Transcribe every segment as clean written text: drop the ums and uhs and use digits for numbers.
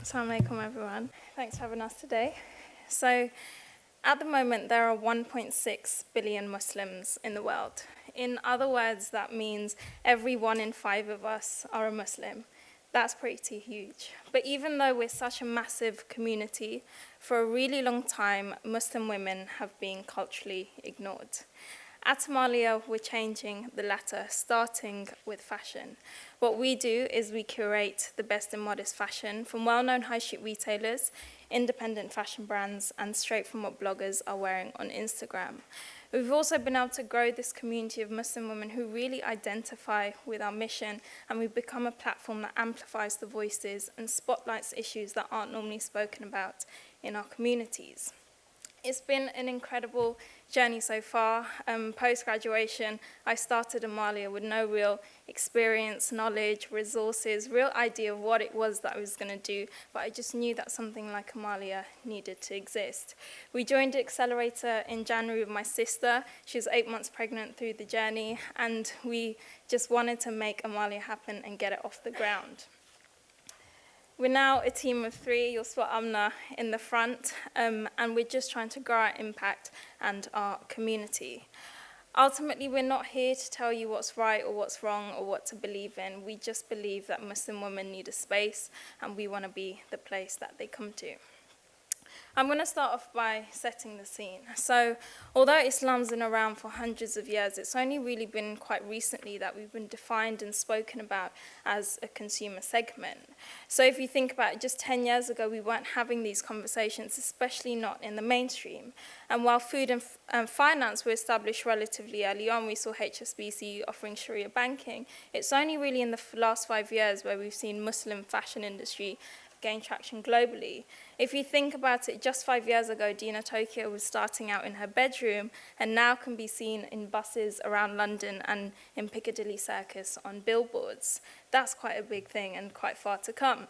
Assalamu alaikum, everyone. Thanks for having us today. So, at the moment, there are 1.6 billion Muslims in the world. In other words, that means every 1 in 5 of us are a Muslim. That's pretty huge. But even though we're such a massive community, for a really long time, Muslim women have been culturally ignored. At Amalia, we're changing the latter, starting with fashion. What we do is we curate the best in modest fashion from well-known high street retailers, independent fashion brands, and straight from what bloggers are wearing on Instagram. We've also been able to grow this community of Muslim women who really identify with our mission, and we've become a platform that amplifies the voices and spotlights issues that aren't normally spoken about in our communities. It's been an incredible journey so far. Post-graduation, I started Amalia with no real experience, knowledge, resources, real idea of what it was that I was going to do, but I just knew that something like Amalia needed to exist. We joined Accelerator in January with my sister. She was 8 months pregnant through the journey, and we just wanted to make Amalia happen and get it off the ground. We're now a team of 3. You'll spot Amna in the front, and we're just trying to grow our impact and our community. Ultimately, we're not here to tell you what's right or what's wrong or what to believe in. We just believe that Muslim women need a space, and we want to be the place that they come to. I'm going to start off by setting the scene. So, although Islam's been around for hundreds of years, it's only really been quite recently that we've been defined and spoken about as a consumer segment. So if you think about it, just 10 years ago, we weren't having these conversations, especially not in the mainstream. And while food and finance were established relatively early on, we saw HSBC offering Sharia banking. It's only really in the last 5 years where we've seen Muslim fashion industry gain traction globally. If you think about it, just 5 years ago, Dina Tokyo was starting out in her bedroom and now can be seen in buses around London and in Piccadilly Circus on billboards. That's quite a big thing and quite far to come.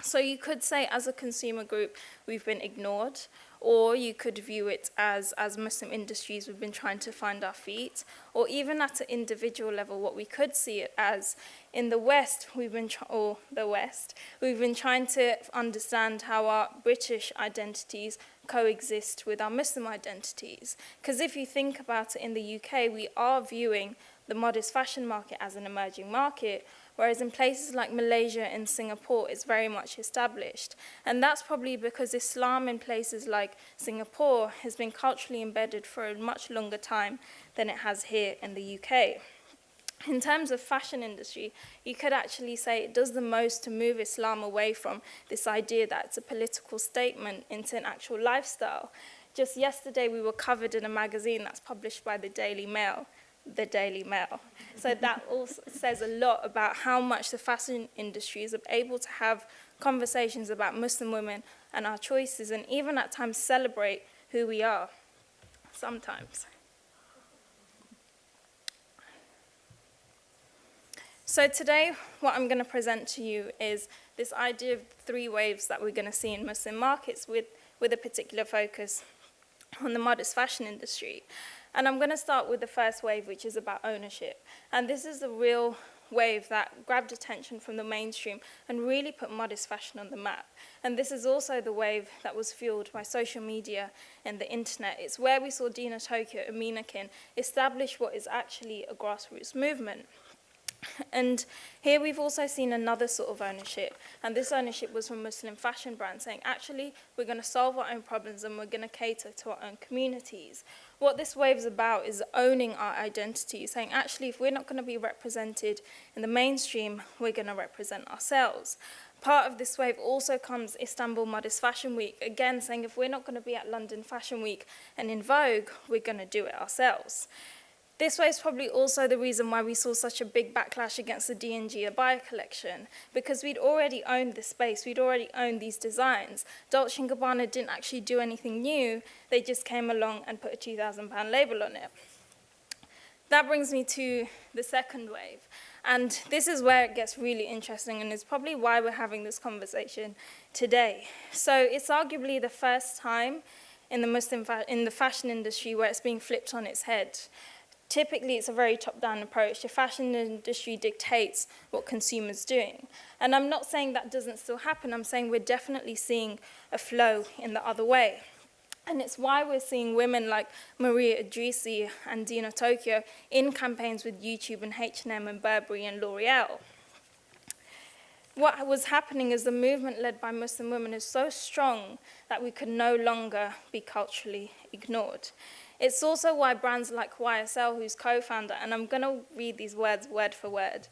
So you could say as a consumer group, we've been ignored, or you could view it as Muslim industries, we've been trying to find our feet, or even at an individual level, what we could see it as in the West, we've been trying to understand how our British identities coexist with our Muslim identities. Because if you think about it, in the UK, we are viewing the modest fashion market as an emerging market, whereas in places like Malaysia and Singapore, it's very much established. And that's probably because Islam in places like Singapore has been culturally embedded for a much longer time than it has here in the UK. In terms of fashion industry, you could actually say it does the most to move Islam away from this idea that it's a political statement into an actual lifestyle. Just yesterday, we were covered in a magazine that's published by the Daily Mail. So that also says a lot about how much the fashion industry is able to have conversations about Muslim women and our choices, and even at times celebrate who we are, sometimes. So today, what I'm going to present to you is this idea of 3 waves that we're going to see in Muslim markets with a particular focus on the modest fashion industry. And I'm going to start with the first wave, which is about ownership. And this is the real wave that grabbed attention from the mainstream and really put modest fashion on the map. And this is also the wave that was fueled by social media and the internet. It's where we saw Dina Tokyo and Minakin establish what is actually a grassroots movement. And here we've also seen another sort of ownership, and this ownership was from Muslim fashion brands saying, actually, we're going to solve our own problems and we're going to cater to our own communities. What this wave is about is owning our identity, saying, actually, if we're not going to be represented in the mainstream, we're going to represent ourselves. Part of this wave also comes Istanbul Modest Fashion Week, again saying, if we're not going to be at London Fashion Week and in Vogue, we're going to do it ourselves. This way is probably also the reason why we saw such a big backlash against the D&G Abaya collection, because we'd already owned this space, we'd already owned these designs. Dolce & Gabbana didn't actually do anything new, they just came along and put a £2,000 label on it. That brings me to the second wave. And this is where it gets really interesting, and it's probably why we're having this conversation today. So it's arguably the first time in the fashion industry where it's being flipped on its head. Typically, it's a very top-down approach. The fashion industry dictates what consumers are doing. And I'm not saying that doesn't still happen. I'm saying we're definitely seeing a flow in the other way. And it's why we're seeing women like Maria Idrisi and Dina Tokyo in campaigns with YouTube and H&M and Burberry and L'Oreal. What was happening is the movement led by Muslim women is so strong that we could no longer be culturally ignored. It's also why brands like YSL, who's co-founder, and I'm going to read these words word for word.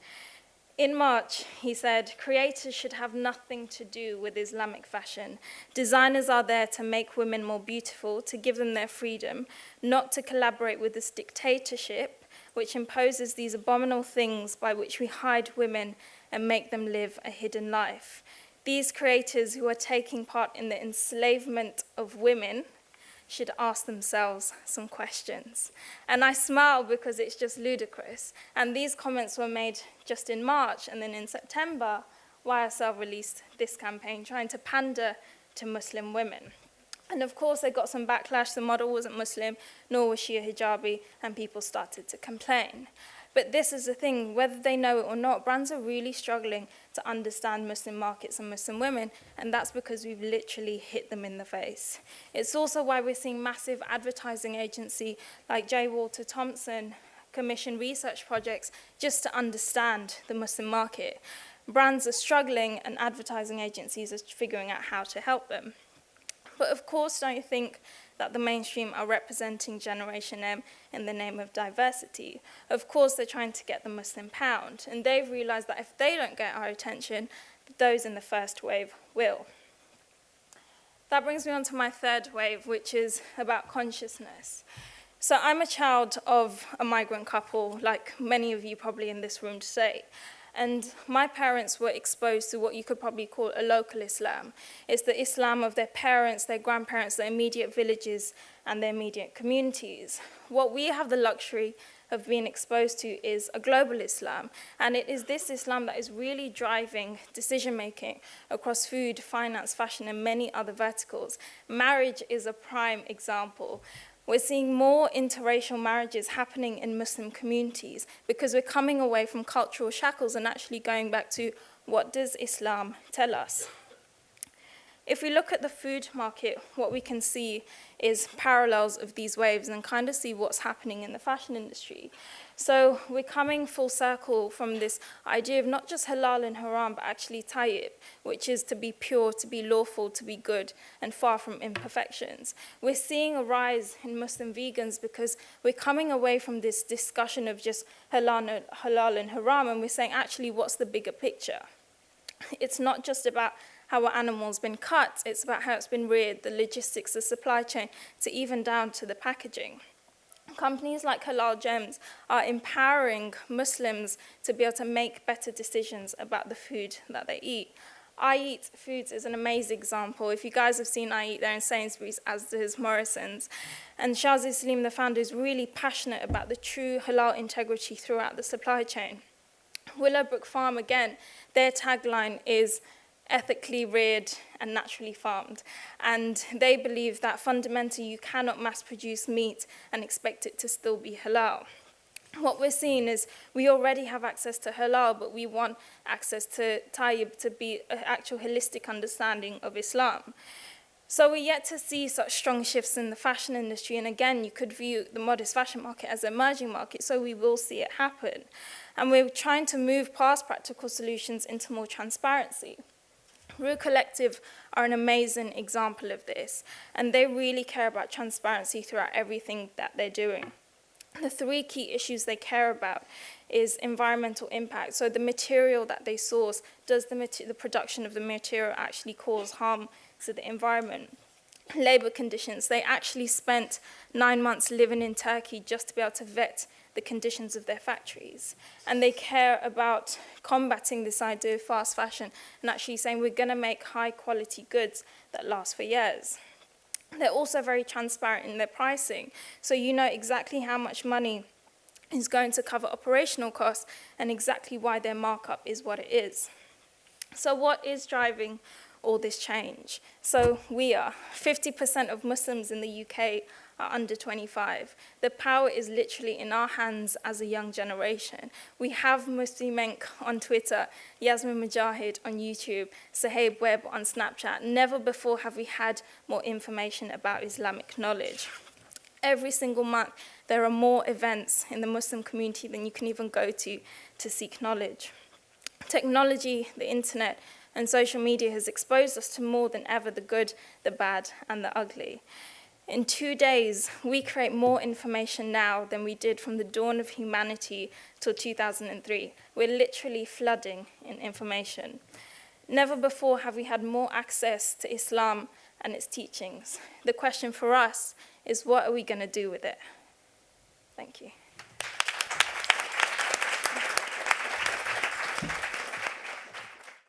In March, he said, "Creators should have nothing to do with Islamic fashion. Designers are there to make women more beautiful, to give them their freedom, not to collaborate with this dictatorship which imposes these abominable things by which we hide women and make them live a hidden life. These creators who are taking part in the enslavement of women should ask themselves some questions." And I smile because it's just ludicrous. And these comments were made just in March, and then in September, YSL released this campaign trying to pander to Muslim women. And of course, they got some backlash. The model wasn't Muslim, nor was she a hijabi, and people started to complain. But this is the thing, whether they know it or not, brands are really struggling to understand Muslim markets and Muslim women, and that's because we've literally hit them in the face. It's also why we're seeing massive advertising agency like J. Walter Thompson commission research projects just to understand the Muslim market. Brands are struggling, and advertising agencies are figuring out how to help them. But of course, don't you think that the mainstream are representing Generation M in the name of diversity? Of course, they're trying to get the Muslim pound, and they've realized that if they don't get our attention, those in the first wave will. That brings me on to my third wave, which is about consciousness. So I'm a child of a migrant couple, like many of you probably in this room today. And my parents were exposed to what you could probably call a local Islam. It's the Islam of their parents, their grandparents, their immediate villages, and their immediate communities. What we have the luxury of being exposed to is a global Islam. And it is this Islam that is really driving decision-making across food, finance, fashion, and many other verticals. Marriage is a prime example. We're seeing more interracial marriages happening in Muslim communities because we're coming away from cultural shackles and actually going back to what does Islam tell us. If we look at the food market, what we can see is parallels of these waves and kind of see what's happening in the fashion industry. So we're coming full circle from this idea of not just halal and haram, but actually tayyib, which is to be pure, to be lawful, to be good, and far from imperfections. We're seeing a rise in Muslim vegans because we're coming away from this discussion of just halal and haram, and we're saying, actually, what's the bigger picture? It's not just about how an animal's been cut, it's about how it's been reared, the logistics, the supply chain, to even down to the packaging. Companies like Halal Gems are empowering Muslims to be able to make better decisions about the food that they eat. I Eat Foods is an amazing example. If you guys have seen I Eat, they're in Sainsbury's, as does Morrison's. And Shazia Salim, the founder, is really passionate about the true halal integrity throughout the supply chain. Willowbrook Farm, again, their tagline is ethically reared and naturally farmed. And they believe that fundamentally you cannot mass produce meat and expect it to still be halal. What we're seeing is we already have access to halal, but we want access to tayyib to be an actual holistic understanding of Islam. So we're yet to see such strong shifts in the fashion industry. And again, you could view the modest fashion market as an emerging market, so we will see it happen. And we're trying to move past practical solutions into more transparency. Rue Collective are an amazing example of this, and they really care about transparency throughout everything that they're doing. The three key issues they care about is environmental impact. So the material that they source, does the production of the material actually cause harm to the environment? Labor conditions, they actually spent 9 months living in Turkey just to be able to vet the conditions of their factories. And they care about combating this idea of fast fashion and actually saying we're going to make high quality goods that last for years. They're also very transparent in their pricing. So you know exactly how much money is going to cover operational costs and exactly why their markup is what it is. So what is driving all this change? So we are 50% of Muslims in the UK are under 25. The power is literally in our hands as a young generation. We have Muslimenk on Twitter, Yasmin Mujahid on YouTube, Sahib Webb on Snapchat. Never before have we had more information about Islamic knowledge. Every single month, there are more events in the Muslim community than you can even go to seek knowledge. Technology, the internet, and social media has exposed us to more than ever the good, the bad, and the ugly. In 2 days, we create more information now than we did from the dawn of humanity till 2003. We're literally flooding in information. Never before have we had more access to Islam and its teachings. The question for us is, what are we going to do with it? Thank you.